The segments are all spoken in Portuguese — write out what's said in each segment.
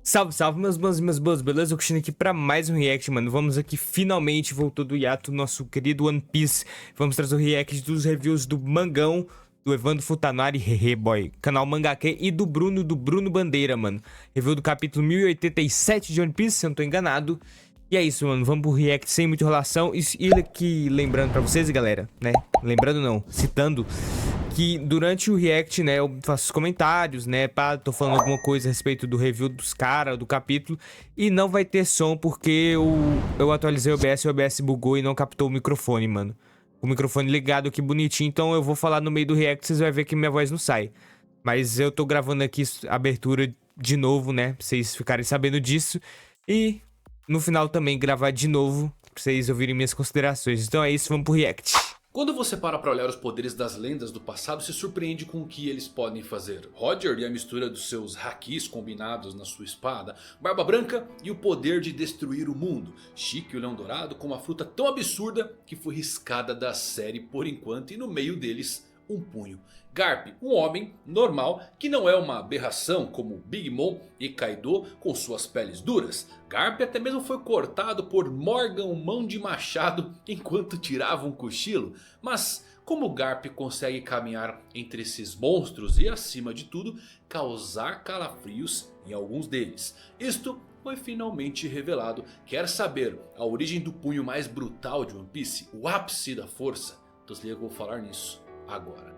Salve, salve, meus bons e minhas boas, beleza? Eu continuo aqui pra mais um react, mano. Vamos aqui, finalmente voltou do hiato nosso querido One Piece. Vamos trazer o react dos reviews do Mangão, do Evandro Futanari, hehe boy, canal Mangaque, e do Bruno Bandeira, mano. Review do capítulo 1087 de One Piece, se eu não tô enganado. E é isso, mano, vamos pro react sem muita enrolação. E aqui, lembrando pra vocês, galera, né? Lembrando não, citando que durante o react, né, eu faço os comentários, né, pá, tô falando alguma coisa a respeito do review dos caras, do capítulo, e não vai ter som porque eu atualizei o OBS bugou e não captou o microfone, mano. O microfone ligado aqui bonitinho, então eu vou falar no meio do react, vocês vão ver que minha voz não sai. Mas eu tô gravando aqui a abertura de novo, né, pra vocês ficarem sabendo disso, e no final também gravar de novo, pra vocês ouvirem minhas considerações. Então é isso, vamos pro react. Quando você para olhar os poderes das lendas do passado, se surpreende com o que eles podem fazer. Roger e a mistura dos seus hakis combinados na sua espada, Barba Branca e o poder de destruir o mundo, Chique e o Leão Dourado com uma fruta tão absurda que foi riscada da série por enquanto, e no meio deles um punho. Garp, um homem normal que não é uma aberração como Big Mom e Kaido com suas peles duras. Garp até mesmo foi cortado por Morgan mão de machado enquanto tirava um cochilo. Mas como Garp consegue caminhar entre esses monstros e, acima de tudo, causar calafrios em alguns deles? Isto foi finalmente revelado. Quer saber a origem do punho mais brutal de One Piece? O ápice da força? Então se liga que eu vou falar nisso agora.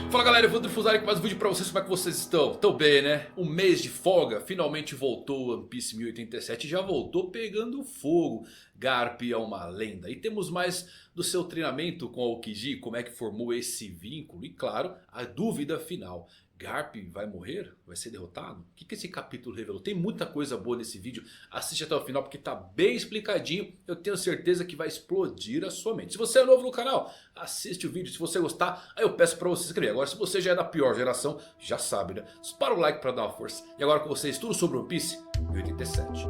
Fala galera, Evandro Futanari com mais um vídeo pra vocês. Como é que vocês estão? Tão bem, né? Um mês de folga, finalmente voltou One Piece 1087. Já voltou pegando fogo. Garp é uma lenda. E temos mais do seu treinamento com a Aokiji. Como é que formou esse vínculo. E claro, a dúvida final: Garp vai morrer? Vai ser derrotado? O que esse capítulo revelou? Tem muita coisa boa nesse vídeo. Assiste até o final porque tá bem explicadinho. Eu tenho certeza que vai explodir a sua mente. Se você é novo no canal, assiste o vídeo. Se você gostar, aí eu peço pra você se inscrever. Agora se você já é da pior geração, já sabe, né? Dispara o like pra dar uma força. E agora com vocês tudo sobre One Piece 1087.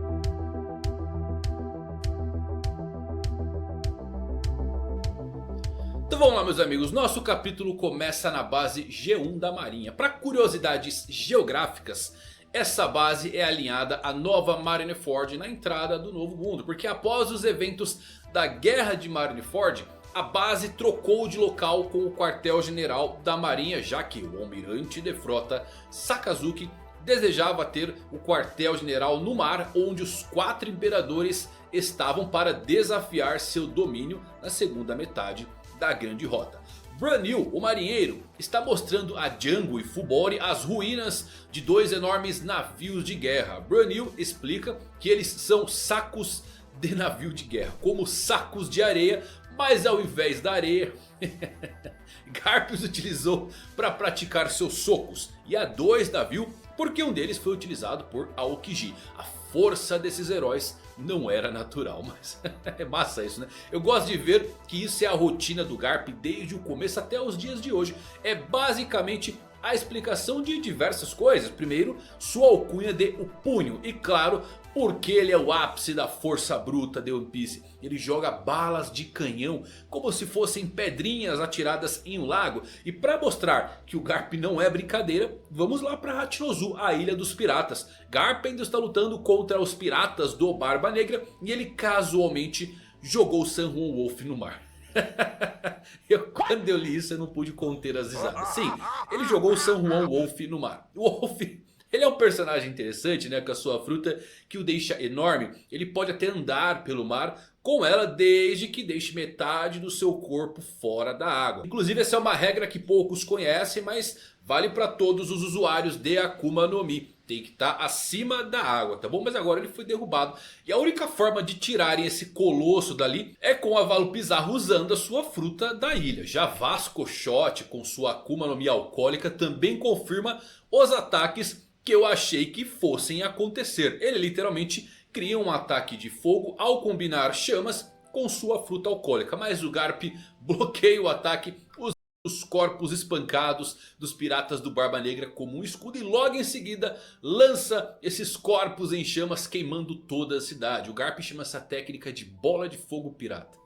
Então vamos lá, meus amigos, nosso capítulo começa na base G1 da Marinha. Para curiosidades geográficas, essa base é alinhada à nova Marineford na entrada do Novo Mundo. Porque após os eventos da Guerra de Marineford, a base trocou de local com o quartel-general da Marinha, já que o almirante de frota Sakazuki desejava ter o quartel-general no mar, onde os 4 imperadores estavam para desafiar seu domínio na segunda metade da Grande Rota. Branil, o marinheiro, está mostrando a Django e Fubori as ruínas de 2 enormes navios de guerra. Branil explica que eles são sacos de navio de guerra, como sacos de areia, mas ao invés da areia, Garp os utilizou para praticar seus socos. E há 2 navios, porque um deles foi utilizado por Aokiji. A força desses heróis não era natural, mas é massa isso, né? Eu gosto de ver que isso é a rotina do Garp desde o começo até os dias de hoje. É basicamente a explicação de diversas coisas. Primeiro, sua alcunha de o punho. E claro, porque ele é o ápice da força bruta de One Piece. Ele joga balas de canhão como se fossem pedrinhas atiradas em um lago. E para mostrar que o Garp não é brincadeira, vamos lá para Hachinozu, a ilha dos piratas. Garp ainda está lutando contra os piratas do Barba Negra e ele casualmente jogou San Juan Wolf no mar. Quando eu li isso eu não pude conter as risadas. Sim, ele jogou o San Juan Wolf no mar. O Wolf, ele é um personagem interessante, né? Com a sua fruta que o deixa enorme. Ele pode até andar pelo mar com ela desde que deixe metade do seu corpo fora da água. Inclusive essa é uma regra que poucos conhecem, mas vale para todos os usuários de Akuma no Mi. Tem que estar acima da água, tá bom? Mas agora ele foi derrubado. E a única forma de tirarem esse colosso dali é com a Valo Pizarro usando a sua fruta da ilha. Já Vasco Shot com sua Akuma no Mi alcoólica também confirma os ataques que eu achei que fossem acontecer. Ele literalmente cria um ataque de fogo ao combinar chamas com sua fruta alcoólica. Mas o Garp bloqueia o ataque os corpos espancados dos piratas do Barba Negra como um escudo. E logo em seguida lança esses corpos em chamas queimando toda a cidade. O Garp chama essa técnica de bola de fogo pirata.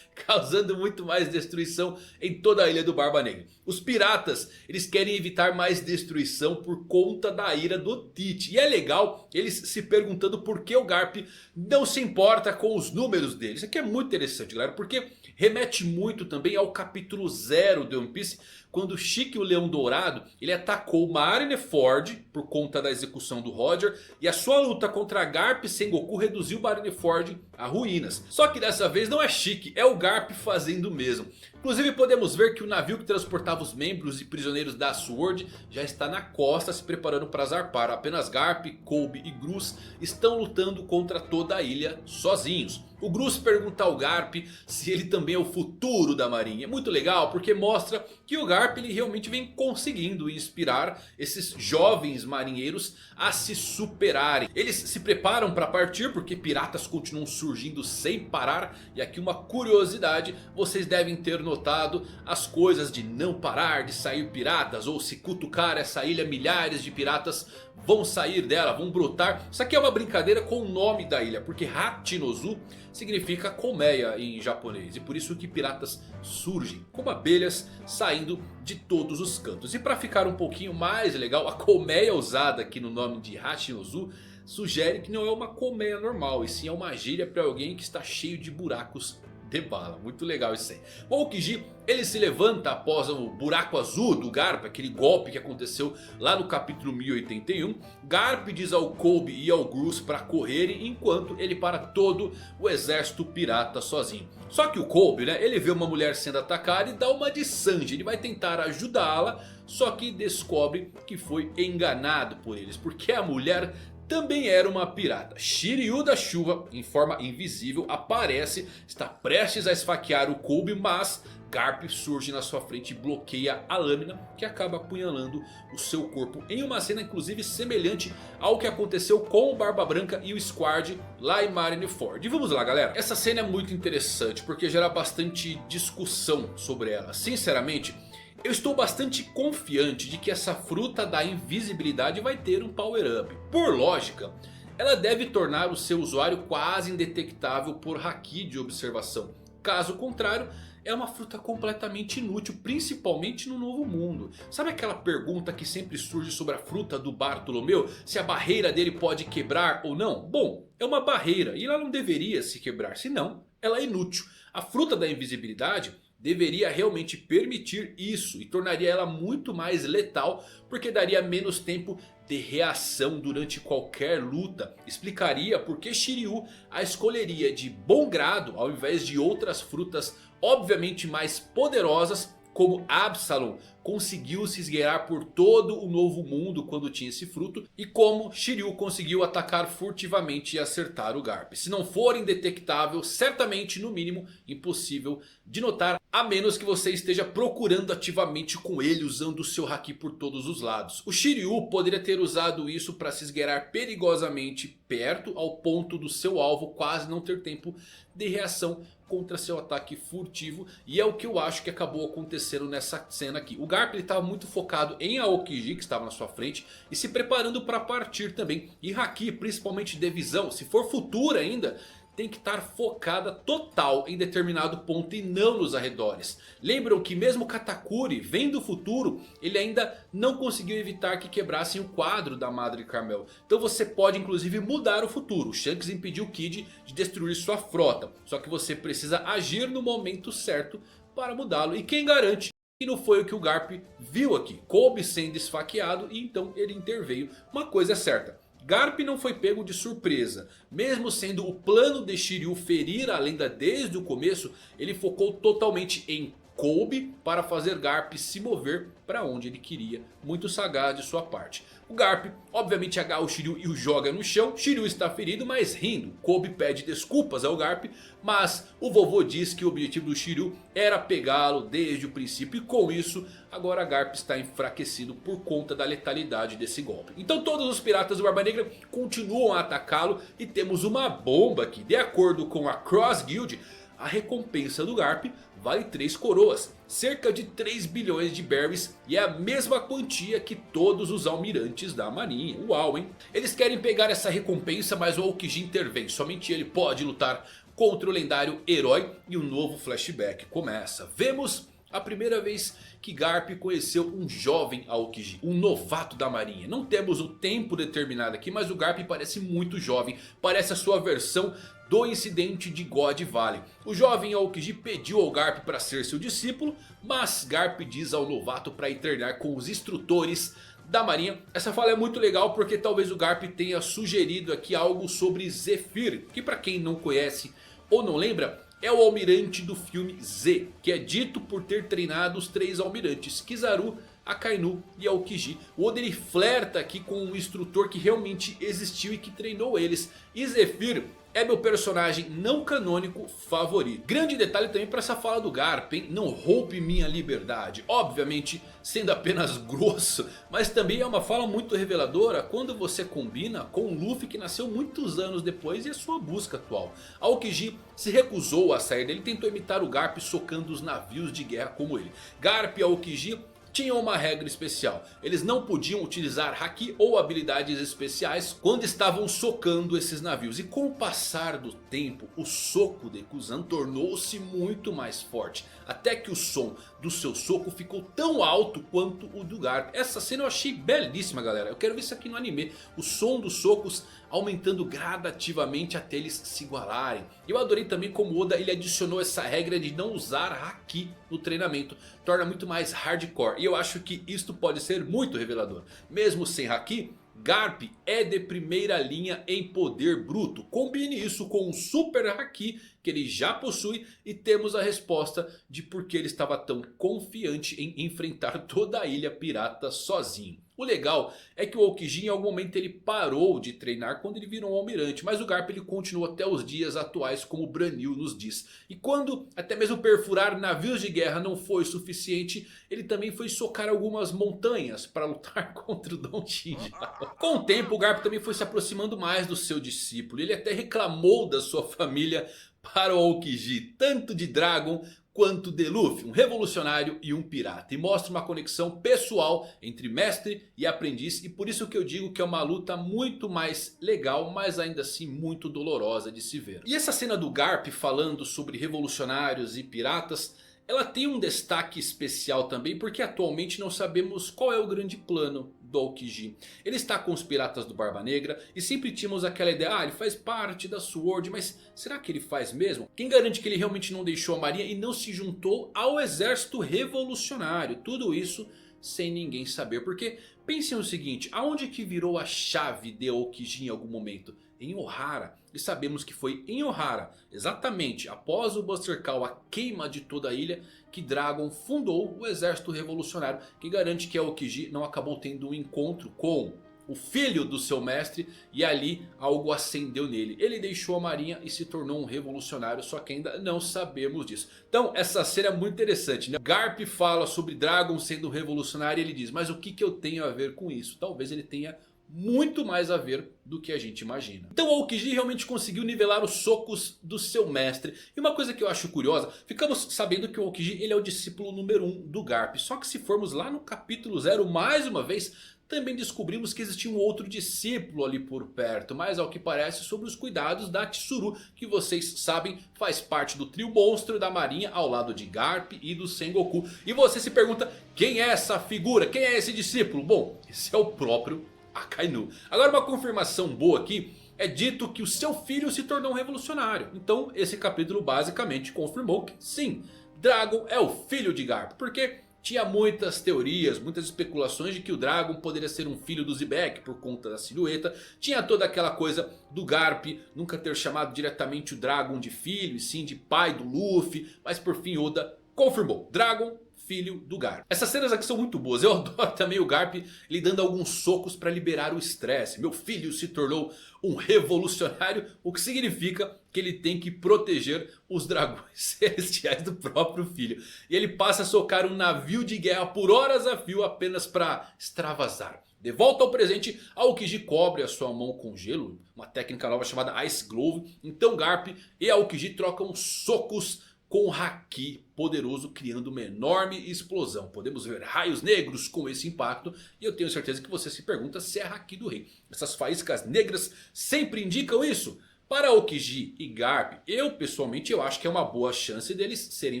Causando muito mais destruição em toda a ilha do Barba Negra. Os piratas, eles querem evitar mais destruição por conta da ira do Tite. E é legal eles se perguntando por que o Garp não se importa com os números deles. Isso aqui é muito interessante, galera, porque remete muito também ao capítulo 0 de One Piece, quando Chique, o Leão Dourado, ele atacou Marineford por conta da execução do Roger. E a sua luta contra Garp e Sengoku reduziu Marineford a ruínas. Só que dessa vez não é Chique, é o Garp fazendo o mesmo. Inclusive podemos ver que o navio que transportava os membros e prisioneiros da Sword já está na costa se preparando para zarpar. Apenas Garp, Kobe e Grus estão lutando contra toda a ilha sozinhos. O Grus pergunta ao Garp se ele também é o futuro da marinha. É muito legal porque mostra que o Garp ele realmente vem conseguindo inspirar esses jovens marinheiros a se superarem. Eles se preparam para partir porque piratas continuam surgindo sem parar. E aqui uma curiosidade, vocês devem ter notado as coisas de não parar de sair piratas. Ou se cutucar essa ilha, milhares de piratas vão sair dela, vão brotar. Isso aqui é uma brincadeira com o nome da ilha, porque Hachinozu significa colmeia em japonês. E por isso que piratas surgem como abelhas saindo de todos os cantos. E para ficar um pouquinho mais legal, a colmeia usada aqui no nome de Hachinozu sugere que não é uma colmeia normal, e sim é uma gíria para alguém que está cheio de buracos de bala. Muito legal isso aí. O Aokiji, ele se levanta após o buraco azul do Garp, aquele golpe que aconteceu lá no capítulo 1081. Garp diz ao Kobe e ao Grus para correrem enquanto ele para todo o exército pirata sozinho. Só que o Kobe, né, ele vê uma mulher sendo atacada e dá uma de Sanji. Ele vai tentar ajudá-la, só que descobre que foi enganado por eles, porque a mulher também era uma pirata. Shiryu da Chuva, em forma invisível, aparece, está prestes a esfaquear o Kobe, mas Garp surge na sua frente e bloqueia a lâmina, que acaba apunhalando o seu corpo. Em uma cena inclusive semelhante ao que aconteceu com o Barba Branca e o Squad lá em Marineford. E vamos lá, galera. Essa cena é muito interessante porque gera bastante discussão sobre ela. Sinceramente, eu estou bastante confiante de que essa fruta da invisibilidade vai ter um power up. Por lógica, ela deve tornar o seu usuário quase indetectável por haki de observação. Caso contrário, é uma fruta completamente inútil, principalmente no Novo Mundo. Sabe aquela pergunta que sempre surge sobre a fruta do Bartolomeu? Se a barreira dele pode quebrar ou não? Bom, é uma barreira e ela não deveria se quebrar, senão ela é inútil. A fruta da invisibilidade deveria realmente permitir isso e tornaria ela muito mais letal, porque daria menos tempo de reação durante qualquer luta. Explicaria por que Shiryu a escolheria de bom grado ao invés de outras frutas obviamente mais poderosas, como Absalom conseguiu se esgueirar por todo o Novo Mundo quando tinha esse fruto, e como Shiryu conseguiu atacar furtivamente e acertar o Garp. Se não for indetectável, certamente no mínimo impossível de notar, a menos que você esteja procurando ativamente com ele usando o seu haki por todos os lados. O Shiryu poderia ter usado isso para se esgueirar perigosamente perto, ao ponto do seu alvo quase não ter tempo de reação contra seu ataque furtivo. E é o que eu acho que acabou acontecendo nessa cena aqui. O Garp estava muito focado em Aokiji, que estava na sua frente, e se preparando para partir também. E haki, principalmente de visão, se for futura ainda, tem que estar focada total em determinado ponto e não nos arredores. Lembram que mesmo Katakuri, vendo o futuro, ele ainda não conseguiu evitar que quebrassem o quadro da Madre Carmel. Então você pode inclusive mudar o futuro. O Shanks impediu o Kid de destruir sua frota. Só que você precisa agir no momento certo para mudá-lo. E quem garante que não foi o que o Garp viu aqui? Kobe sendo esfaqueado e então ele interveio. Uma coisa é certa: Garp não foi pego de surpresa. Mesmo sendo o plano de Shiryu ferir a lenda desde o começo, ele focou totalmente em Kobe para fazer Garp se mover para onde ele queria. Muito sagaz de sua parte. O Garp obviamente agarra o Shiryu e o joga no chão. Shiryu está ferido, mas rindo. Kobe pede desculpas ao Garp, mas o vovô diz que o objetivo do Shiryu era pegá-lo desde o princípio. E com isso, agora Garp está enfraquecido por conta da letalidade desse golpe. Então todos os piratas do Barba Negra continuam a atacá-lo. E temos uma bomba aqui. De acordo com a Cross Guild, a recompensa do Garp vale 3 coroas, cerca de 3 bilhões de berries, e é a mesma quantia que todos os almirantes da marinha. Uau, hein? Eles querem pegar essa recompensa, mas o Aokiji intervém. Somente ele pode lutar contra o lendário herói e um novo flashback começa. Vemos a primeira vez que Garp conheceu um jovem Aokiji, um novato da marinha. Não temos o tempo determinado aqui, mas o Garp parece muito jovem. Parece a sua versão do incidente de God Valley. O jovem Aokiji pediu ao Garp para ser seu discípulo, mas Garp diz ao novato para ir treinar com os instrutores da marinha. Essa fala é muito legal porque talvez o Garp tenha sugerido aqui algo sobre Zephyr, que para quem não conhece ou não lembra, é o almirante do filme Z, que é dito por ter treinado os 3 almirantes, Kizaru, Akainu e Aokiji. O Oda ele flerta aqui com um instrutor que realmente existiu e que treinou eles. E Zephyr é meu personagem não canônico favorito. Grande detalhe também para essa fala do Garp, hein? Não roube minha liberdade. Obviamente sendo apenas grosso, mas também é uma fala muito reveladora quando você combina com o Luffy que nasceu muitos anos depois e a sua busca atual. Aokiji se recusou a sair dele e tentou imitar o Garp socando os navios de guerra como ele. Garp e Aokiji tinham uma regra especial. Eles não podiam utilizar haki ou habilidades especiais quando estavam socando esses navios. E com o passar do tempo, o soco de Kuzan tornou-se muito mais forte. Até que o som do seu soco ficou tão alto quanto o do Garp. Essa cena eu achei belíssima, galera. Eu quero ver isso aqui no anime. O som dos socos aumentando gradativamente até eles se igualarem. Eu adorei também como Oda ele adicionou essa regra de não usar haki no treinamento. Torna muito mais hardcore. E eu acho que isto pode ser muito revelador. Mesmo sem haki, Garp é de primeira linha em poder bruto. Combine isso com um super haki que ele já possui e temos a resposta de por que ele estava tão confiante em enfrentar toda a ilha pirata sozinho. O legal é que o Aokiji em algum momento ele parou de treinar quando ele virou um almirante. Mas o Garp ele continuou até os dias atuais, como o Branil nos diz. E quando até mesmo perfurar navios de guerra não foi suficiente, ele também foi socar algumas montanhas para lutar contra o Don Shinji. Com o tempo o Garp também foi se aproximando mais do seu discípulo. Ele até reclamou da sua família para o Aokiji, tanto de Dragon quanto de Luffy, um revolucionário e um pirata. E mostra uma conexão pessoal entre mestre e aprendiz. E por isso que eu digo que é uma luta muito mais legal, mas ainda assim muito dolorosa de se ver. E essa cena do Garp falando sobre revolucionários e piratas, ela tem um destaque especial também porque atualmente não sabemos qual é o grande plano do Aokiji. Ele está com os piratas do Barba Negra e sempre tínhamos aquela ideia, ele faz parte da SWORD, mas será que ele faz mesmo? Quem garante que ele realmente não deixou a marinha e não se juntou ao exército revolucionário? Tudo isso sem ninguém saber, porque pensem o seguinte, aonde que virou a chave de Aokiji em algum momento? Em Ohara. E sabemos que foi em Ohara, exatamente após o Buster Call, a queima de toda a ilha, que Dragon fundou o exército revolucionário. Que garante que Aokiji não acabou tendo um encontro com o filho do seu mestre e ali algo acendeu nele. Ele deixou a marinha e se tornou um revolucionário, só que ainda não sabemos disso. Então essa cena é muito interessante, né? Garp fala sobre Dragon sendo revolucionário e ele diz, mas o que eu tenho a ver com isso? Talvez ele tenha muito mais a ver do que a gente imagina. Então o Aokiji realmente conseguiu nivelar os socos do seu mestre. E uma coisa que eu acho curiosa, ficamos sabendo que o Aokiji ele é o discípulo número 1 do Garp. Só que se formos lá no capítulo 0 mais uma vez, também descobrimos que existia um outro discípulo ali por perto. Mas ao que parece sobre os cuidados da Tsuru, que vocês sabem faz parte do trio monstro da marinha ao lado de Garp e do Sengoku. E você se pergunta, quem é essa figura? Quem é esse discípulo? Bom, esse é o próprio Akainu. Agora uma confirmação boa aqui. É dito que o seu filho se tornou um revolucionário. Então esse capítulo basicamente confirmou que sim, Dragon é o filho de Garp. Porque tinha muitas teorias, muitas especulações de que o Dragon poderia ser um filho do Zebek por conta da silhueta. Tinha toda aquela coisa do Garp nunca ter chamado diretamente o Dragon de filho e sim de pai do Luffy. Mas por fim Oda confirmou, Dragon, filho do Garp. Essas cenas aqui são muito boas. Eu adoro também o Garp lhe dando alguns socos para liberar o estresse. Meu filho se tornou um revolucionário, o que significa que ele tem que proteger os dragões celestiais do próprio filho. E ele passa a socar um navio de guerra por horas a fio apenas para extravasar. De volta ao presente, Aokiji cobre a sua mão com gelo, uma técnica nova chamada Ice Glove. Então Garp e Aokiji trocam socos com o Haki poderoso, criando uma enorme explosão. Podemos ver raios negros com esse impacto. E eu tenho certeza que você se pergunta se é Haki do Rei. Essas faíscas negras sempre indicam isso. Para Aokiji e Garp, eu pessoalmente acho que é uma boa chance deles serem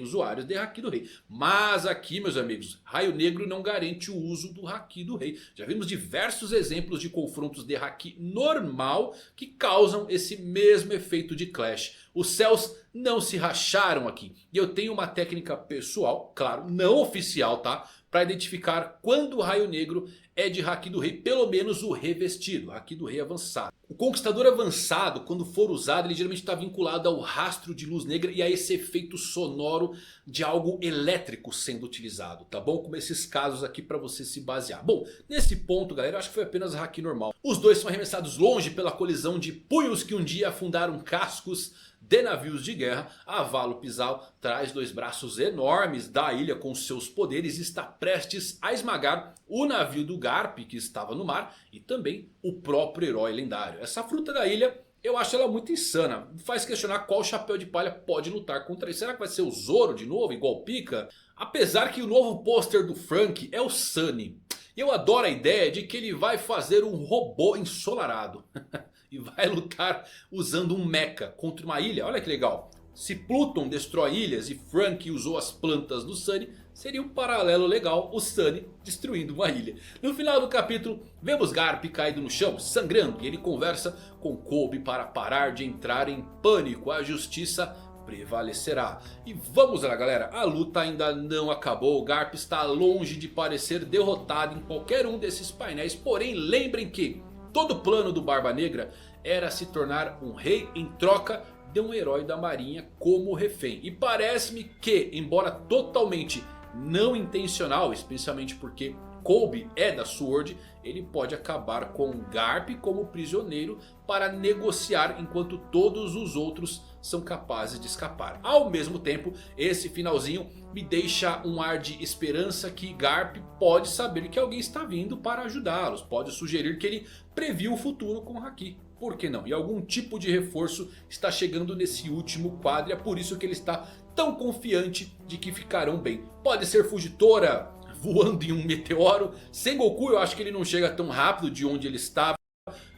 usuários de Haki do Rei. Mas aqui, meus amigos, raio negro não garante o uso do Haki do Rei. Já vimos diversos exemplos de confrontos de Haki normal que causam esse mesmo efeito de clash. Os céus não se racharam aqui. E eu tenho uma técnica pessoal, claro, não oficial, tá? Para identificar quando o raio negro é de Haki do Rei, pelo menos o revestido, Haki do Rei avançado. O conquistador avançado, quando for usado, ele geralmente está vinculado ao rastro de luz negra e a esse efeito sonoro de algo elétrico sendo utilizado, tá bom? Como esses casos aqui para você se basear. Bom, nesse ponto, galera, eu acho que foi apenas Haki normal. Os dois são arremessados longe pela colisão de punhos que um dia afundaram cascos de navios de guerra. A Valo Pisal traz dois braços enormes da ilha com seus poderes e está prestes a esmagar o navio do Garp que estava no mar e também o próprio herói lendário. Essa fruta da ilha, eu acho ela muito insana. Faz questionar qual chapéu de palha pode lutar contra ele. Será que vai ser o Zoro de novo, igual Pika? Apesar que o novo pôster do Frank é o Sunny. E eu adoro a ideia de que ele vai fazer um robô ensolarado. E vai lutar usando um mecha contra uma ilha. Olha que legal. Se Pluton destrói ilhas e Frank usou as plantas do Sunny, seria um paralelo legal o Sunny destruindo uma ilha. No final do capítulo, vemos Garp caído no chão, sangrando. E ele conversa com Kobe para parar de entrar em pânico. A justiça prevalecerá. E vamos lá, galera. A luta ainda não acabou. O Garp está longe de parecer derrotado em qualquer um desses painéis. Porém, lembrem que todo o plano do Barba Negra era se tornar um rei em troca de um herói da marinha como refém. E parece-me que, embora totalmente não intencional, especialmente porque Kobe é da Sword, ele pode acabar com Garp como prisioneiro para negociar enquanto todos os outros são capazes de escapar. Ao mesmo tempo, esse finalzinho me deixa um ar de esperança que Garp pode saber que alguém está vindo para ajudá-los. Pode sugerir que ele previu o futuro com Haki. Por que não? E algum tipo de reforço está chegando nesse último quadro. É por isso que ele está tão confiante de que ficarão bem. Pode ser Fujitora voando em um meteoro. Sengoku eu acho que ele não chega tão rápido de onde ele estava.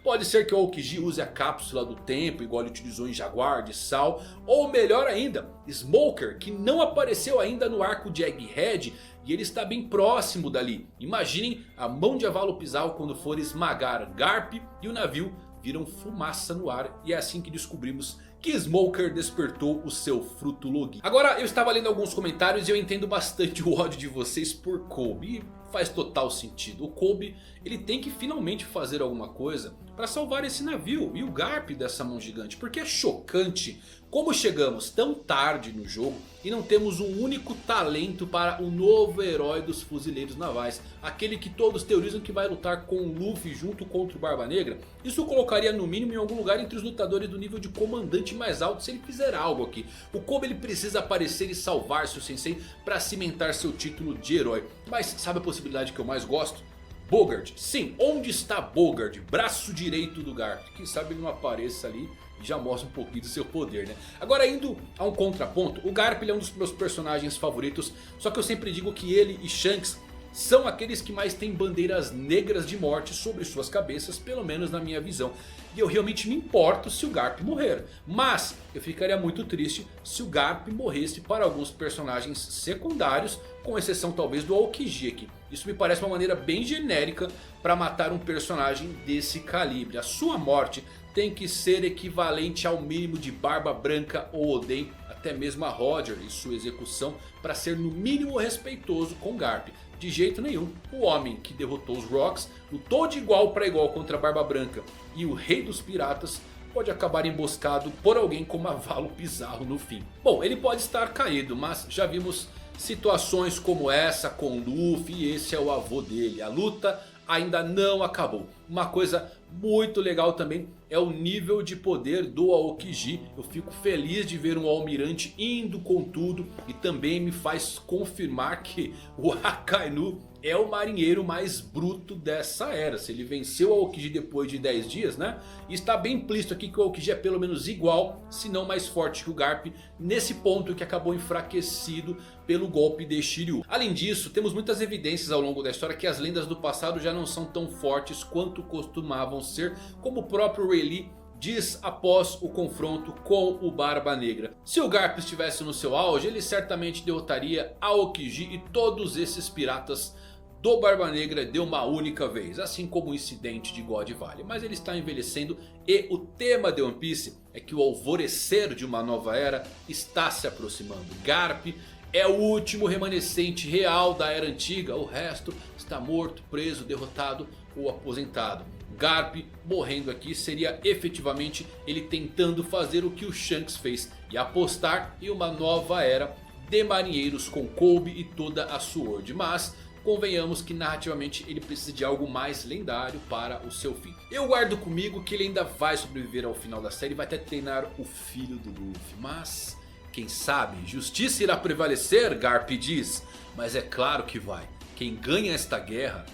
Pode ser que o Aokiji use a cápsula do tempo, igual ele utilizou em Jaguar de Sal. Ou melhor ainda, Smoker, que não apareceu ainda no arco de Egghead. E ele está bem próximo dali. Imaginem a mão de Avalo Pisal quando for esmagar Garp e o navio viram fumaça no ar. E é assim que descobrimos que Smoker despertou o seu fruto Logi. Agora eu estava lendo alguns comentários e eu entendo bastante o ódio de vocês por Kobe. E faz total sentido. O Kobe, ele tem que finalmente fazer alguma coisa para salvar esse navio e o Garp dessa mão gigante. Porque é chocante como chegamos tão tarde no jogo e não temos um único talento para o novo herói dos fuzileiros navais. Aquele que todos teorizam que vai lutar com o Luffy junto contra o Barba Negra. Isso colocaria no mínimo em algum lugar entre os lutadores do nível de comandante mais alto se ele fizer algo aqui. O Kobe ele precisa aparecer e salvar seu sensei para cimentar seu título de herói. Mas sabe a possibilidade que eu mais gosto? Bogard. Sim, onde está Bogard? Braço direito do Garp. Quem sabe ele não apareça ali e já mostra um pouquinho do seu poder, né? Agora indo a um contraponto, o Garp ele é um dos meus personagens favoritos. Só que eu sempre digo que ele e Shanks são aqueles que mais têm bandeiras negras de morte sobre suas cabeças, pelo menos na minha visão. E eu realmente me importo se o Garp morrer. Mas eu ficaria muito triste se o Garp morresse para alguns personagens secundários, com exceção talvez do Aokiji aqui. Isso me parece uma maneira bem genérica para matar um personagem desse calibre. A sua morte tem que ser equivalente ao mínimo de Barba Branca ou Oden, até mesmo a Roger e sua execução, para ser no mínimo respeitoso com Garp. De jeito nenhum, o homem que derrotou os Rocks lutou de igual para igual contra a Barba Branca e o rei dos piratas pode acabar emboscado por alguém como Avalo Pizarro no fim. Bom, ele pode estar caído, mas já vimos situações como essa com Luffy, e esse é o avô dele. A luta ainda não acabou. Uma coisa muito legal também é o nível de poder do Aokiji. Eu fico feliz de ver um almirante indo com tudo. E também me faz confirmar que o Akainu é o marinheiro mais bruto dessa era. Se ele venceu o Aokiji depois de 10 dias, né? E está bem implícito aqui que o Aokiji é pelo menos igual, se não mais forte que o Garp. Nesse ponto que acabou enfraquecido pelo golpe de Shiryu. Além disso, temos muitas evidências ao longo da história que as lendas do passado já não são tão fortes quanto costumavam ser. Como o próprio Rayleigh diz após o confronto com o Barba Negra. Se o Garp estivesse no seu auge, ele certamente derrotaria Aokiji e todos esses piratas do Barba Negra de uma única vez. Assim como o incidente de God Valley. Mas ele está envelhecendo e o tema de One Piece é que o alvorecer de uma nova era está se aproximando. Garp é o último remanescente real da era antiga. O resto está morto, preso, derrotado ou aposentado. Garp morrendo aqui seria efetivamente ele tentando fazer o que o Shanks fez. E apostar em uma nova era de marinheiros com Kobe e toda a Sword. Mas convenhamos que narrativamente ele precisa de algo mais lendário para o seu fim. Eu guardo comigo que ele ainda vai sobreviver ao final da série e vai até treinar o filho do Luffy. Mas quem sabe, justiça irá prevalecer, Garp diz. Mas é claro que vai. Quem ganha esta guerra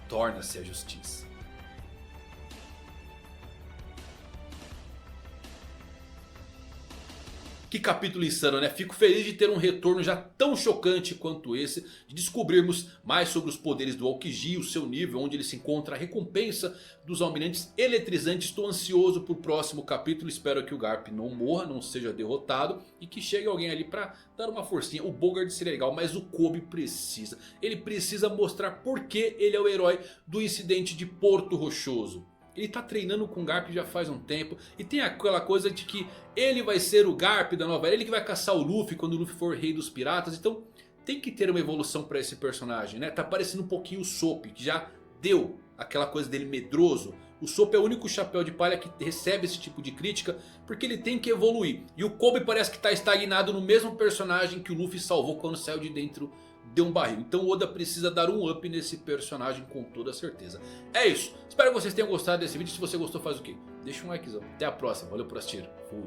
torna-se a justiça. Que capítulo insano, né? Fico feliz de ter um retorno já tão chocante quanto esse. De descobrirmos mais sobre os poderes do Aokiji, o seu nível, onde ele se encontra, a recompensa dos almirantes eletrizantes. Estou ansioso pro próximo capítulo. Espero que o Garp não morra, não seja derrotado. E que chegue alguém ali pra dar uma forcinha. O Bogard seria legal, mas o Kobe precisa. Ele precisa mostrar por que ele é o herói do incidente de Porto Rochoso. Ele tá treinando com o Garp já faz um tempo. E tem aquela coisa de que ele vai ser o Garp da nova era. Ele que vai caçar o Luffy quando o Luffy for rei dos piratas. Então tem que ter uma evolução pra esse personagem, né? Tá parecendo um pouquinho o Soap, que já deu aquela coisa dele medroso. O Soap é o único chapéu de palha que recebe esse tipo de crítica, porque ele tem que evoluir. E o Kobe parece que tá estagnado no mesmo personagem que o Luffy salvou quando saiu de dentro de um barril. Então o Oda precisa dar um up nesse personagem com toda certeza. É isso. Espero que vocês tenham gostado desse vídeo. Se você gostou, faz o quê? Deixa um likezão. Até a próxima. Valeu por assistir. Fui.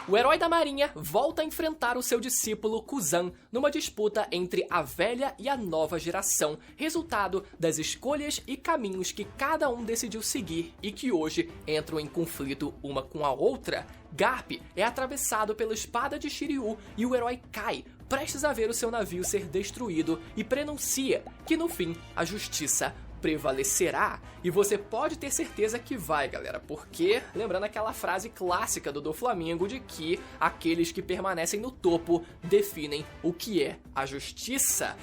O herói da marinha volta a enfrentar o seu discípulo Kuzan numa disputa entre a velha e a nova geração, resultado das escolhas e caminhos que cada um decidiu seguir e que hoje entram em conflito uma com a outra. Garp é atravessado pela espada de Shiryu e o herói cai, prestes a ver o seu navio ser destruído, e prenuncia que no fim a justiça prevalecerá. E você pode ter certeza que vai, galera, porque lembrando aquela frase clássica do Doflamingo de que aqueles que permanecem no topo definem o que é a justiça.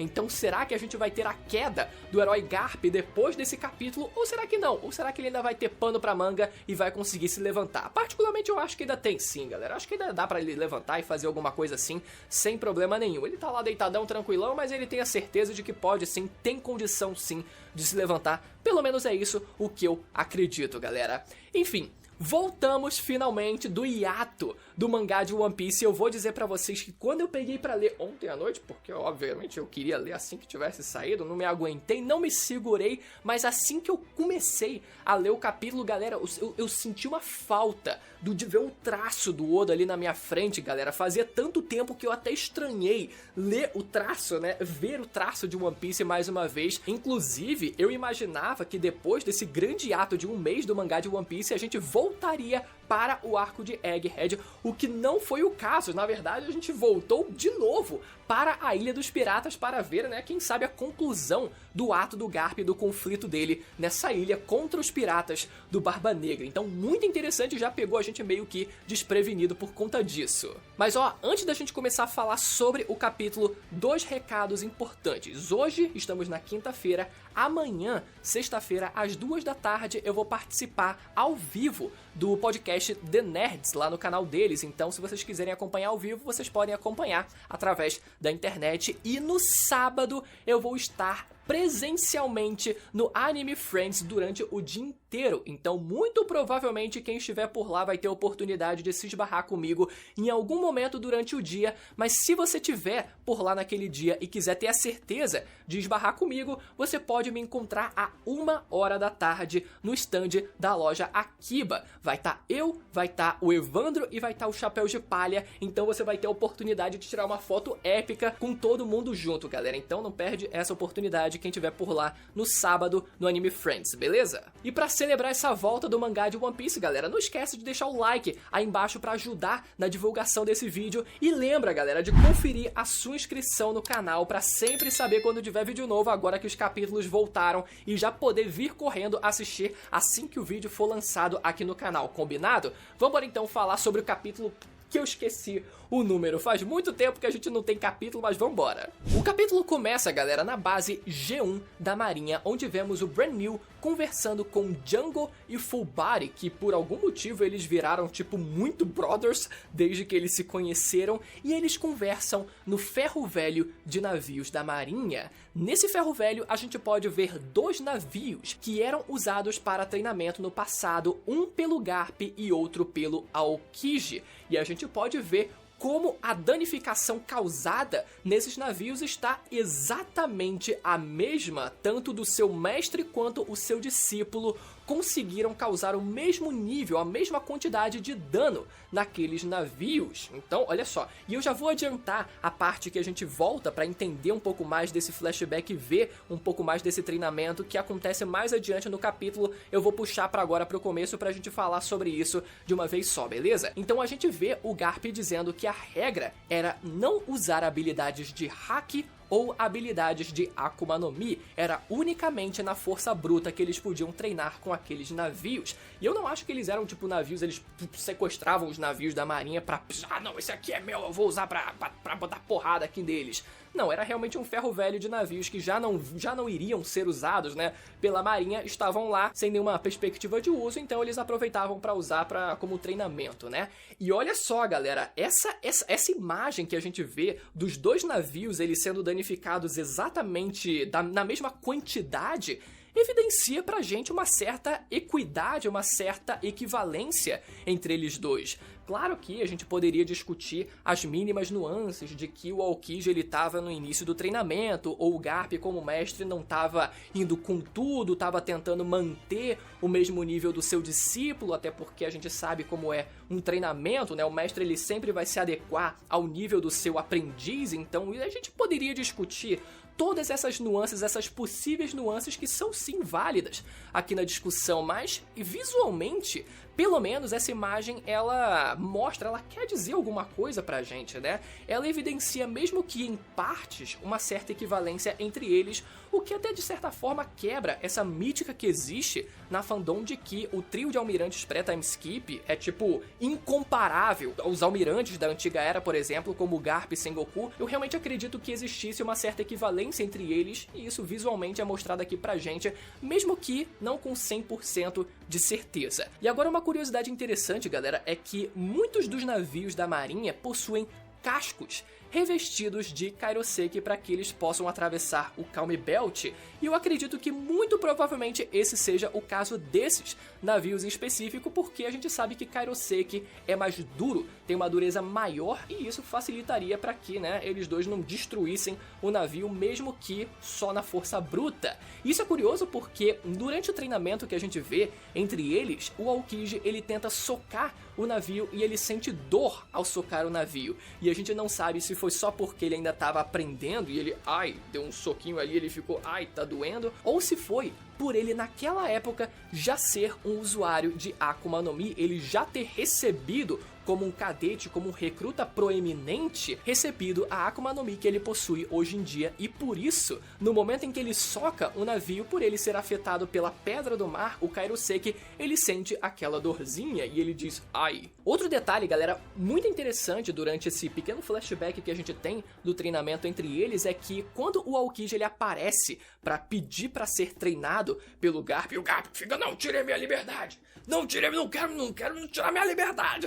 Então será que a gente vai ter a queda do herói Garp depois desse capítulo? Ou será que não? Ou será que ele ainda vai ter pano pra manga e vai conseguir se levantar? Particularmente eu acho que ainda tem sim, galera. Acho que ainda dá pra ele levantar e fazer alguma coisa assim sem problema nenhum. Ele tá lá deitadão, tranquilão, mas ele tem a certeza de que pode sim, tem condição sim de se levantar. Pelo menos é isso o que eu acredito, galera. Enfim, voltamos finalmente do hiato do mangá de One Piece. Eu vou dizer pra vocês que quando eu peguei pra ler ontem à noite, porque obviamente eu queria ler assim que tivesse saído, não me aguentei, não me segurei, mas assim que eu comecei a ler o capítulo, galera, eu senti uma falta de ver o traço do Oda ali na minha frente, galera. Fazia tanto tempo que eu até estranhei ler o traço, né, ver o traço de One Piece mais uma vez. Inclusive, eu imaginava que depois desse grande ato de um mês do mangá de One Piece, a gente voltaria para o arco de Egghead, o que não foi o caso. Na verdade, a gente voltou de novo para a Ilha dos Piratas para ver, né, quem sabe a conclusão do ato do Garp e do conflito dele nessa ilha contra os piratas do Barba Negra. Então, muito interessante, já pegou a gente meio que desprevenido por conta disso. Mas ó, antes da gente começar a falar sobre o capítulo, 2 recados importantes. Hoje estamos na quinta-feira, amanhã, sexta-feira, às 2 da tarde, eu vou participar ao vivo do podcast The Nerds lá no canal deles. Então, se vocês quiserem acompanhar ao vivo, vocês podem acompanhar através da internet. E no sábado eu vou estar presencialmente no Anime Friends durante o dia inteiro. Então, muito provavelmente, quem estiver por lá vai ter a oportunidade de se esbarrar comigo em algum momento durante o dia. Mas se você tiver por lá naquele dia e quiser ter a certeza de esbarrar comigo, você pode me encontrar a 1h da tarde no stand da loja Akiba. Vai estar eu, vai estar o Evandro e vai estar o Chapéu de Palha. Então você vai ter a oportunidade de tirar uma foto épica com todo mundo junto, galera. Então não perde essa oportunidade quem tiver por lá no sábado no Anime Friends, beleza? E pra celebrar essa volta do mangá de One Piece, galera, não esquece de deixar o like aí embaixo pra ajudar na divulgação desse vídeo. E lembra, galera, de conferir a sua inscrição no canal pra sempre saber quando tiver vídeo novo, agora que os capítulos voltaram, e já poder vir correndo assistir assim que o vídeo for lançado aqui no canal, combinado? Vamos então falar sobre o capítulo que eu esqueci o número. Faz muito tempo que a gente não tem capítulo, mas vambora. O capítulo começa, galera, na base G1 da Marinha, onde vemos o Brand New conversando com Django e Full Body, que por algum motivo eles viraram tipo muito brothers desde que eles se conheceram, e eles conversam no ferro velho de navios da Marinha. Nesse ferro velho a gente pode ver 2 navios que eram usados para treinamento no passado, um pelo Garp e outro pelo Aokiji, e a gente pode ver como a danificação causada nesses navios está exatamente a mesma, tanto do seu mestre quanto o seu discípulo conseguiram causar o mesmo nível, a mesma quantidade de dano naqueles navios. Então, olha só, e eu já vou adiantar a parte que a gente volta para entender um pouco mais desse flashback e ver um pouco mais desse treinamento que acontece mais adiante no capítulo. Eu vou puxar para agora, para o começo, pra gente falar sobre isso de uma vez só, beleza? Então a gente vê o Garp dizendo que a regra era não usar habilidades de hack ou habilidades de Akuma no Mi, era unicamente na força bruta que eles podiam treinar com aqueles navios. E eu não acho que eles eram tipo navios, eles sequestravam os navios da marinha pra... Ah não, esse aqui é meu, eu vou usar pra botar porrada aqui neles. Não, era realmente um ferro velho de navios que já não iriam ser usados, né, pela marinha, estavam lá sem nenhuma perspectiva de uso, então eles aproveitavam para usar como treinamento, né? E olha só, galera, essa imagem que a gente vê dos 2 navios eles sendo danificados exatamente na mesma quantidade, evidencia pra gente uma certa equidade, uma certa equivalência entre eles dois. Claro que a gente poderia discutir as mínimas nuances de que o Aokiji ele estava no início do treinamento, ou o Garp como mestre não estava indo com tudo, estava tentando manter o mesmo nível do seu discípulo, até porque a gente sabe como é um treinamento, né? O mestre ele sempre vai se adequar ao nível do seu aprendiz, então a gente poderia discutir todas essas nuances, essas possíveis nuances que são sim válidas aqui na discussão, mas visualmente, pelo menos essa imagem ela mostra, ela quer dizer alguma coisa pra gente, né? Ela evidencia, mesmo que em partes, uma certa equivalência entre eles, o que até de certa forma quebra essa mítica que existe na fandom de que o trio de almirantes pré-time skip é tipo incomparável aos almirantes da antiga era, por exemplo, como Garp e Sengoku. Eu realmente acredito que existisse uma certa equivalência entre eles, e isso visualmente é mostrado aqui pra gente, mesmo que não com 100% de certeza. E agora uma curiosidade interessante, galera, é que muitos dos navios da marinha possuem cascos revestidos de Kairoseki para que eles possam atravessar o Calm Belt, e eu acredito que muito provavelmente esse seja o caso desses navios em específico, porque a gente sabe que Kairoseki é mais duro, tem uma dureza maior, e isso facilitaria para que, né, eles dois não destruíssem o navio, mesmo que só na força bruta. Isso é curioso porque durante o treinamento que a gente vê entre eles, o Aokiji ele tenta socar o navio e ele sente dor ao socar o navio, e a gente não sabe se foi só porque ele ainda estava aprendendo e ele, ai, deu um soquinho ali, ele ficou, ai, tá doendo, ou se foi por ele naquela época já ser um usuário de Akuma no Mi, ele já ter recebido como um cadete, como um recruta proeminente, recebido a Akuma no Mi que ele possui hoje em dia, e por isso, no momento em que ele soca o navio, por ele ser afetado pela pedra do mar, o Kairoseki, ele sente aquela dorzinha e ele diz, ai. Outro detalhe, galera, muito interessante durante esse pequeno flashback que a gente tem do treinamento entre eles é que quando o Aokiji ele aparece pra pedir pra ser treinado pelo Garp, e o Garp fica, não, tirei minha liberdade, não quero tirar minha liberdade.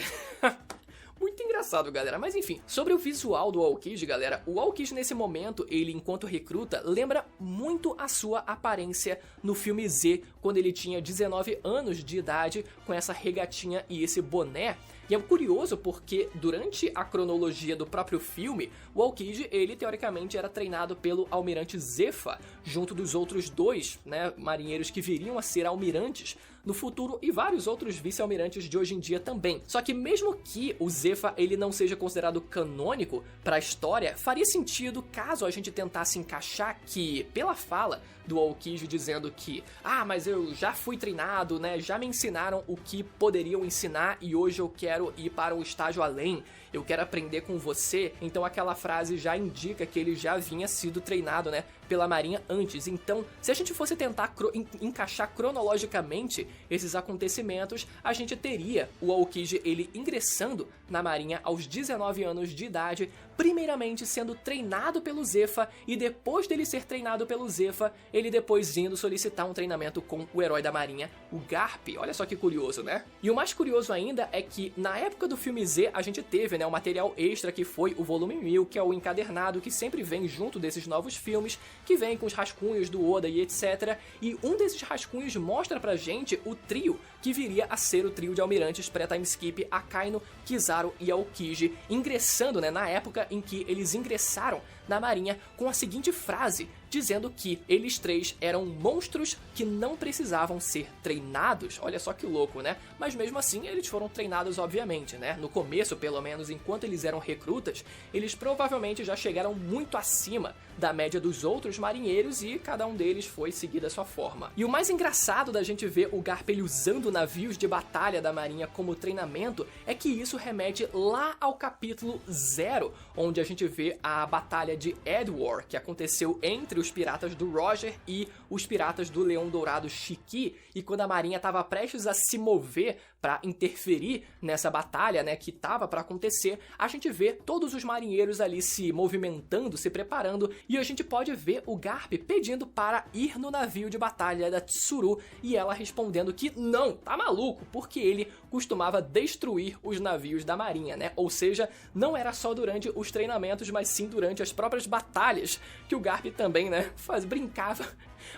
Muito engraçado, galera. Mas enfim, sobre o visual do Aokiji, galera, o Aokiji nesse momento, ele enquanto recruta, lembra muito a sua aparência no filme Z, quando ele tinha 19 anos de idade, com essa regatinha e esse boné. E é curioso porque durante a cronologia do próprio filme, o Aokiji, ele teoricamente era treinado pelo almirante Zepha, junto dos outros dois, né, marinheiros que viriam a ser almirantes no futuro e vários outros vice-almirantes de hoje em dia também. Só que mesmo que o Zepha ele não seja considerado canônico para a história, faria sentido caso a gente tentasse encaixar que, pela fala do Aokiji dizendo que mas eu já fui treinado, né, já me ensinaram o que poderiam ensinar e hoje eu quero ir para um estágio além, eu quero aprender com você, então aquela frase já indica que ele já havia sido treinado, né, pela marinha antes. Então, se a gente fosse tentar encaixar cronologicamente esses acontecimentos, a gente teria o Aokiji ele ingressando na marinha aos 19 anos de idade, primeiramente sendo treinado pelo Zepha e depois dele ser treinado pelo Zepha, ele depois indo solicitar um treinamento com o herói da marinha, o Garp. Olha só que curioso, né? E o mais curioso ainda é que na época do filme Z a gente teve, né, o material extra que foi o volume 1000, que é o encadernado que sempre vem junto desses novos filmes, que vem com os rascunhos do Oda e etc. E um desses rascunhos mostra pra gente o trio que viria a ser o trio de almirantes pré-time skip, Akainu, Kizaru e Aokiji, ingressando, né, na época em que eles ingressaram na marinha com a seguinte frase, dizendo que eles três eram monstros que não precisavam ser treinados. Olha só que louco, né? Mas mesmo assim eles foram treinados, obviamente, né? No começo, pelo menos, enquanto eles eram recrutas, eles provavelmente já chegaram muito acima da média dos outros marinheiros e cada um deles foi seguir da sua forma. E o mais engraçado da gente ver o Garp ele usando navios de batalha da marinha como treinamento é que isso remete lá ao capítulo 0, onde a gente vê a batalha de Edward, que aconteceu entre os piratas do Roger e os piratas do Leão Dourado Shiki, e quando a marinha estava prestes a se mover para interferir nessa batalha, né, que estava para acontecer, a gente vê todos os marinheiros ali se movimentando, se preparando, e a gente pode ver o Garp pedindo para ir no navio de batalha da Tsuru, e ela respondendo que não, tá maluco, porque ele costumava destruir os navios da marinha, né? Ou seja, não era só durante os treinamentos, mas sim durante as próprias batalhas que o Garp também, né,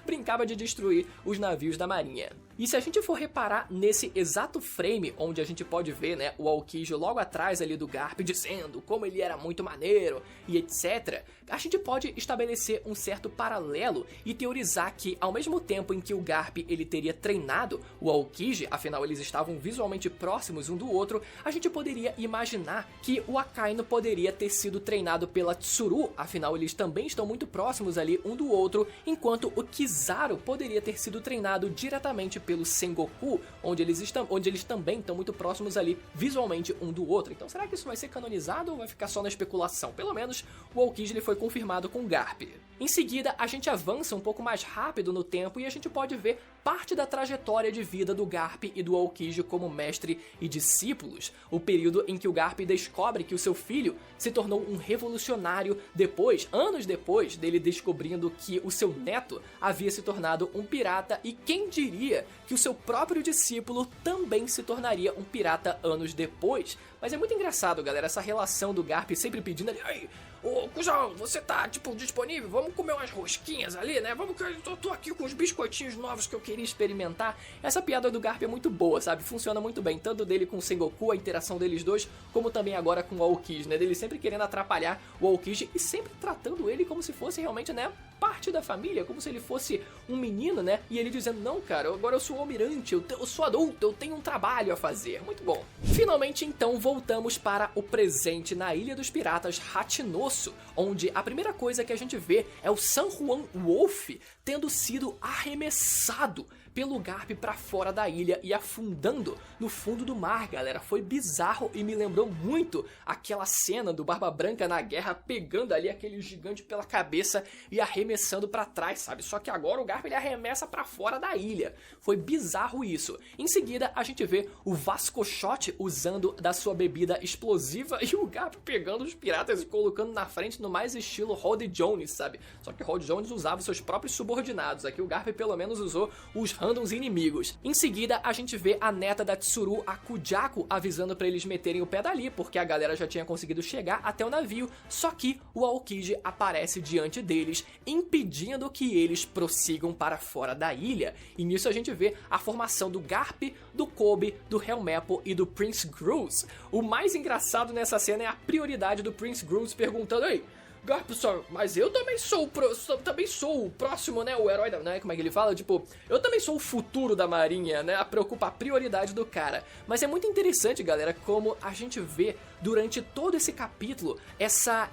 brincava de destruir os navios da marinha. E se a gente for reparar nesse exato frame onde a gente pode ver, né, o Aokiji logo atrás ali do Garp dizendo como ele era muito maneiro e etc, a gente pode estabelecer um certo paralelo e teorizar que ao mesmo tempo em que o Garp ele teria treinado o Aokiji, afinal eles estavam visualmente próximos um do outro, a gente poderia imaginar que o Akainu poderia ter sido treinado pela Tsuru, afinal eles também estão muito próximos ali um do outro, enquanto o Kizaru poderia ter sido treinado diretamente pelo Sengoku, onde eles também estão muito próximos ali visualmente um do outro. Então será que isso vai ser canonizado ou vai ficar só na especulação? Pelo menos o Aokiji ele foi confirmado com Garp. Em seguida, a gente avança um pouco mais rápido no tempo e a gente pode ver parte da trajetória de vida do Garp e do Aokiji como mestre e discípulos, o período em que o Garp descobre que o seu filho se tornou um revolucionário anos depois dele descobrindo que o seu neto havia se tornado um pirata, e quem diria que o seu próprio discípulo também se tornaria um pirata anos depois. Mas é muito engraçado, galera, essa relação do Garp sempre pedindo ali, ai, ô cuzão, você tá, tipo, disponível? Vamos comer umas rosquinhas ali, né? Vamos que eu tô aqui com os biscoitinhos novos que eu queria experimentar. Essa piada do Garp é muito boa, sabe? Funciona muito bem, tanto dele com o Sengoku, a interação deles dois, como também agora com o Aokiji, né? Dele sempre querendo atrapalhar o Aokiji e sempre tratando ele como se fosse realmente, né, parte da família, como se ele fosse um menino, né? E ele dizendo, não, cara, agora eu sou almirante, eu sou adulto, eu tenho um trabalho a fazer. Muito bom. Finalmente, então, voltamos para o presente na Ilha dos Piratas Hachinosu, onde a primeira coisa que a gente vê é o San Juan Wolf tendo sido arremessado pelo Garp pra fora da ilha e afundando no fundo do mar, galera. Foi bizarro e me lembrou muito aquela cena do Barba Branca na guerra pegando ali aquele gigante pela cabeça e arremessando pra trás, sabe? Só que agora o Garp ele arremessa pra fora da ilha. Foi bizarro isso. Em seguida, a gente vê o Vasco Shot usando da sua bebida explosiva e o Garp pegando os piratas e colocando na frente no mais estilo Rod Jones, sabe? Só que Rod Jones usava seus próprios subordinados. Aqui o Garp pelo menos usou os randoms inimigos. Em seguida, a gente vê a neta da Tsuru, a Kujako, avisando pra eles meterem o pé dali, porque a galera já tinha conseguido chegar até o navio, só que o Aokiji aparece diante deles, impedindo que eles prossigam para fora da ilha. E nisso a gente vê a formação do Garp, do Kobe, do Helmeppo e do Prince Gruz. O mais engraçado nessa cena é a prioridade do Prince Gruz perguntando: ei, Garp, mas eu também sou o próximo, né, o herói da... Né, como é que ele fala? Tipo, eu também sou o futuro da marinha, né, a prioridade do cara. Mas é muito interessante, galera, como a gente vê durante todo esse capítulo essa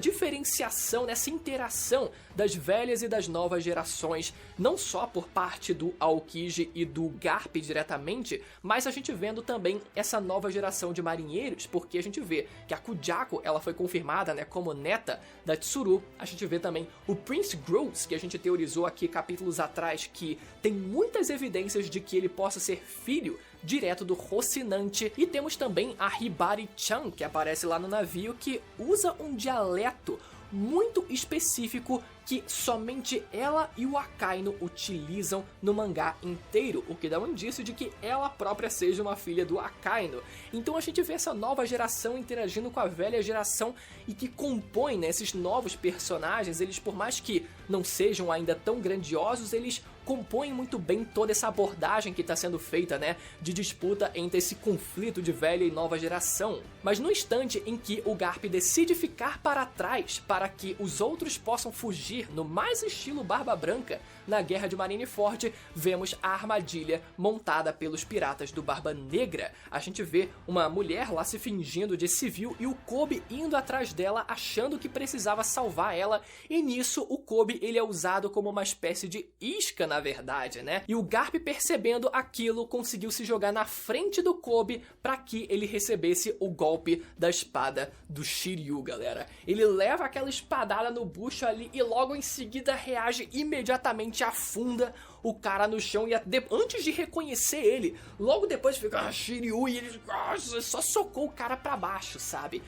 diferenciação, essa interação das velhas e das novas gerações, não só por parte do Aokiji e do Garp diretamente, mas a gente vendo também essa nova geração de marinheiros, porque a gente vê que a Kujako, ela foi confirmada, né, como neta da Tsuru. A gente vê também o Prince Gruz, que a gente teorizou aqui capítulos atrás, que tem muitas evidências de que ele possa ser filho direto do Rocinante. E temos também a Hibari-chan, que aparece lá no navio, que usa um dialeto muito específico que somente ela e o Akainu utilizam no mangá inteiro, o que dá um indício de que ela própria seja uma filha do Akainu. Então a gente vê essa nova geração interagindo com a velha geração e que compõe, né, esses novos personagens. Eles, por mais que não sejam ainda tão grandiosos, eles compõem muito bem toda essa abordagem que está sendo feita, né, de disputa entre esse conflito de velha e nova geração. Mas no instante em que o Garp decide ficar para trás para que os outros possam fugir no mais estilo Barba Branca, na Guerra de Marineford, vemos a armadilha montada pelos piratas do Barba Negra. A gente vê uma mulher lá se fingindo de civil e o Kobe indo atrás dela, achando que precisava salvar ela, e nisso o Kobe, ele é usado como uma espécie de isca, na verdade, né? E o Garp, percebendo aquilo, conseguiu se jogar na frente do Kobe para que ele recebesse o golpe da espada do Shiryu, galera. Ele leva aquela espadada no bucho ali e logo em seguida reage imediatamente, afunda o cara no chão e antes de reconhecer ele, logo depois fica Shiryu e ele só socou o cara pra baixo, sabe?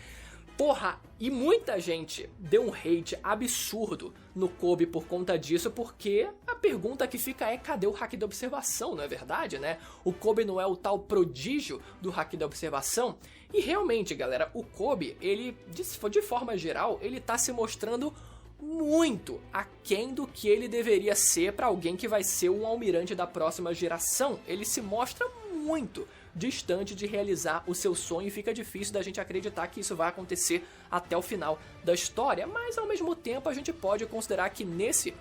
Porra, e muita gente deu um hate absurdo no Kobe por conta disso, porque a pergunta que fica é: cadê o Haki da Observação, não é verdade, né? O Kobe não é o tal prodígio do Haki da Observação? E realmente, galera, o Kobe, ele, de forma geral, ele tá se mostrando muito aquém do que ele deveria ser para alguém que vai ser um almirante da próxima geração. Ele se mostra muito distante de realizar o seu sonho e fica difícil da gente acreditar que isso vai acontecer até o final da história, mas ao mesmo tempo a gente pode considerar que nesse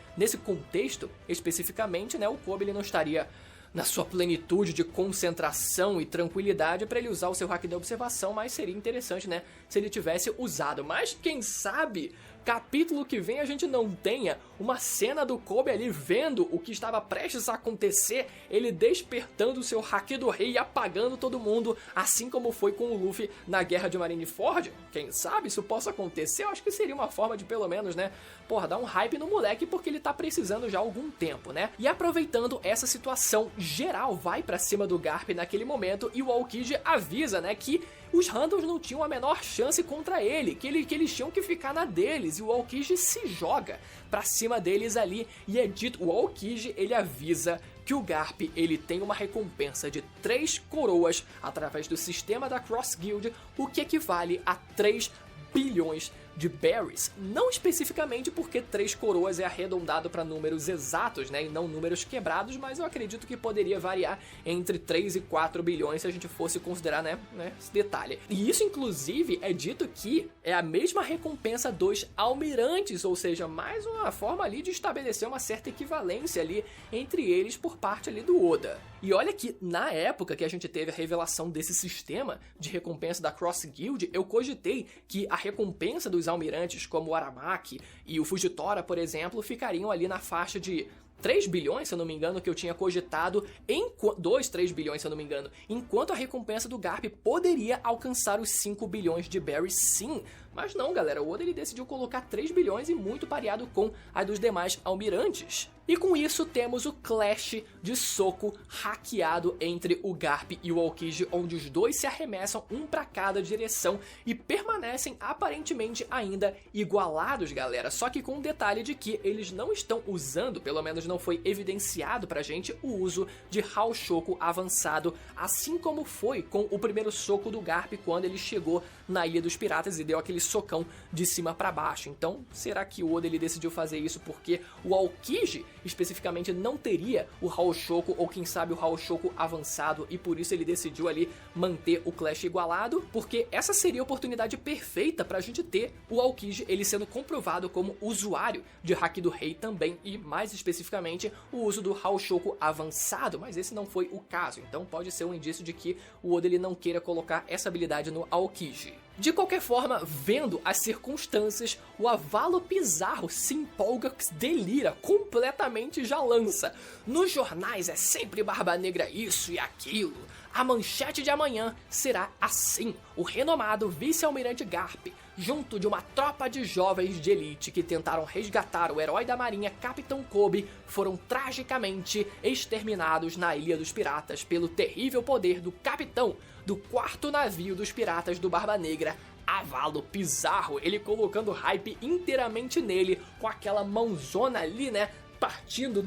contexto especificamente, né, o Kobe, ele não estaria na sua plenitude de concentração e tranquilidade para ele usar o seu Haki da Observação, mas seria interessante, né, se ele tivesse usado. Mas quem sabe capítulo que vem a gente não tenha uma cena do Kobe ali vendo o que estava prestes a acontecer, ele despertando o seu Haki do Rei e apagando todo mundo, assim como foi com o Luffy na Guerra de Marineford. Quem sabe isso possa acontecer? Eu acho que seria uma forma de, pelo menos, né, porra, dar um hype no moleque, porque ele tá precisando já há algum tempo, né? E aproveitando essa situação, geral vai pra cima do Garp naquele momento e o Aokiji avisa, né, que os randoms não tinham a menor chance contra ele, que eles tinham que ficar na deles, e o Aokiji se joga pra cima deles ali, e é dito, o Aokiji, ele avisa que o Garp, ele tem uma recompensa de 3 coroas através do sistema da Cross Guild, o que equivale a 3 bilhões de berries, não especificamente porque 3 coroas é arredondado para números exatos, né, e não números quebrados, mas eu acredito que poderia variar entre 3 e 4 bilhões se a gente fosse considerar, né, esse detalhe. E isso, inclusive, é dito que é a mesma recompensa dos almirantes, ou seja, mais uma forma ali de estabelecer uma certa equivalência ali entre eles por parte ali do Oda. E olha que na época que a gente teve a revelação desse sistema de recompensa da Cross Guild, eu cogitei que a recompensa dos almirantes como o Aramaki e o Fujitora, por exemplo, ficariam ali na faixa de 3 bilhões, se eu não me engano, que eu tinha cogitado, 3 bilhões, se eu não me engano, enquanto a recompensa do Garp poderia alcançar os 5 bilhões de berries, sim. Mas não, galera, o Oda ele decidiu colocar 3 bilhões e muito pareado com a dos demais almirantes. E com isso temos o clash de soco hackeado entre o Garp e o Aokiji, onde os dois se arremessam um para cada direção e permanecem aparentemente ainda igualados, galera. Só que com um detalhe de que eles não estão usando, pelo menos não foi evidenciado pra gente, o uso de Haoshoku avançado, assim como foi com o primeiro soco do Garp quando ele chegou na Ilha dos Piratas e deu aquele socão de cima pra baixo. Então, será que o Oda ele decidiu fazer isso porque o Aokiji especificamente não teria o Haoshoku ou quem sabe o Haoshoku avançado e por isso ele decidiu ali manter o clash igualado? Porque essa seria a oportunidade perfeita pra gente ter o Aokiji ele sendo comprovado como usuário de Haki do Rei também e mais especificamente o uso do Haoshoku avançado, mas esse não foi o caso, então pode ser um indício de que o Oda ele não queira colocar essa habilidade no Aokiji. De qualquer forma, vendo as circunstâncias, o Avalo Pizarro se empolga, delira, completamente já lança. Nos jornais é sempre Barba Negra isso e aquilo. A manchete de amanhã será assim: o renomado vice-almirante Garp, junto de uma tropa de jovens de elite que tentaram resgatar o herói da marinha Capitão Kobe, foram tragicamente exterminados na Ilha dos Piratas pelo terrível poder do capitão do 4º navio dos piratas do Barba Negra, Avalo Pizarro, ele colocando hype inteiramente nele, com aquela mãozona ali, né, partindo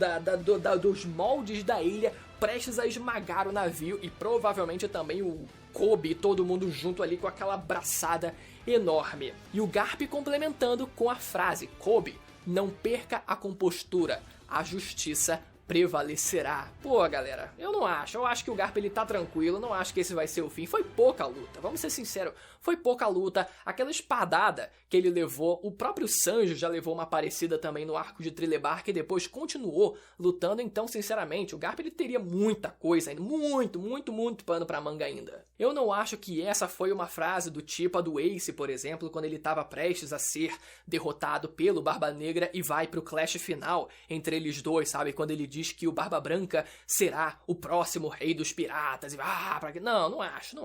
dos moldes da ilha, prestes a esmagar o navio e provavelmente também o Kobe e todo mundo junto ali com aquela braçada enorme. E o Garp complementando com a frase: Kobe, não perca a compostura, a justiça prevalecerá. Pô, galera, eu acho que o Garp ele tá tranquilo, não acho que esse vai ser o fim. Foi pouca luta, vamos ser sinceros, foi pouca luta. Aquela espadada que ele levou, o próprio Sanji já levou uma parecida também no arco de Trilebar, que depois continuou lutando, então sinceramente o Garp ele teria muita coisa ainda, muito pano pra manga ainda. Eu não acho que essa foi uma frase do tipo a do Ace, por exemplo, quando ele tava prestes a ser derrotado pelo Barba Negra e vai pro clash final entre eles dois, sabe, quando ele diz que o Barba Branca será o próximo rei dos piratas. E não acho.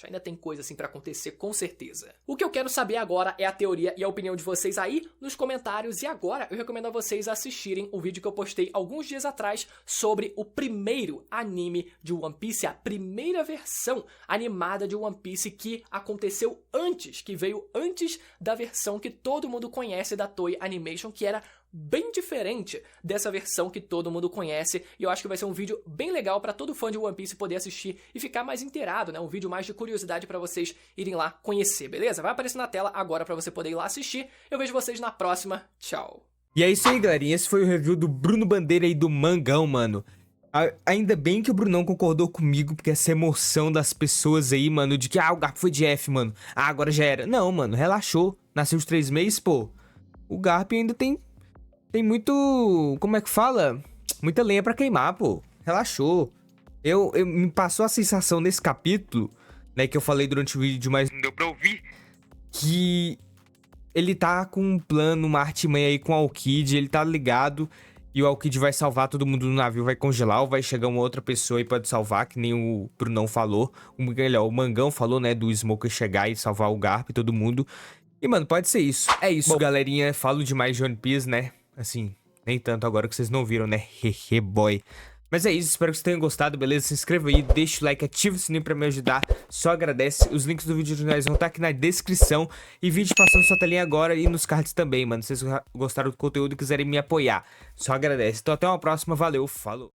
Ainda tem coisa assim pra acontecer, com certeza. O que eu quero saber agora é a teoria e a opinião de vocês aí nos comentários. E agora eu recomendo a vocês assistirem o vídeo que eu postei alguns dias atrás sobre o primeiro anime de One Piece, a primeira versão animada de One Piece que aconteceu antes, que veio antes da versão que todo mundo conhece da Toei Animation, que era bem diferente dessa versão que todo mundo conhece, e eu acho que vai ser um vídeo bem legal para todo fã de One Piece poder assistir e ficar mais inteirado, né? Um vídeo mais de curiosidade para vocês irem lá conhecer, beleza? Vai aparecer na tela agora para você poder ir lá assistir. Eu vejo vocês na próxima. Tchau! E é isso aí, galerinha. Esse foi o review do Bruno Bandeira aí do Mangão, mano. Ainda bem que o Brunão concordou comigo, porque essa emoção das pessoas aí, mano, de que, o Garp foi de F, mano. Agora já era. Não, mano, relaxou. Nasceu de 3 meses, pô. O Garp ainda tem muito, como é que fala? Muita lenha pra queimar, pô. Relaxou. Me passou a sensação nesse capítulo, né, que eu falei durante o vídeo, mas não deu pra ouvir, que ele tá com um plano, uma artimanha aí com o Aokiji, ele tá ligado, e o Aokiji vai salvar todo mundo no navio, vai congelar, ou vai chegar uma outra pessoa e pode salvar, que nem o Brunão falou, o Mangão falou, né, do Smoker chegar e salvar o Garp e todo mundo. E, mano, pode ser isso. É isso, bom, galerinha, falo demais de One Piece, né? Assim, nem tanto agora que vocês não viram, né? Hehe, boy. Mas é isso, espero que vocês tenham gostado, beleza? Se inscreva aí, deixa o like, ativa o sininho pra me ajudar. Só agradece. Os links do vídeo de nós vão estar aqui na descrição. E vídeo passando sua telinha agora e nos cards também, mano. Se vocês gostaram do conteúdo e quiserem me apoiar, só agradece. Então até uma próxima, valeu, falou.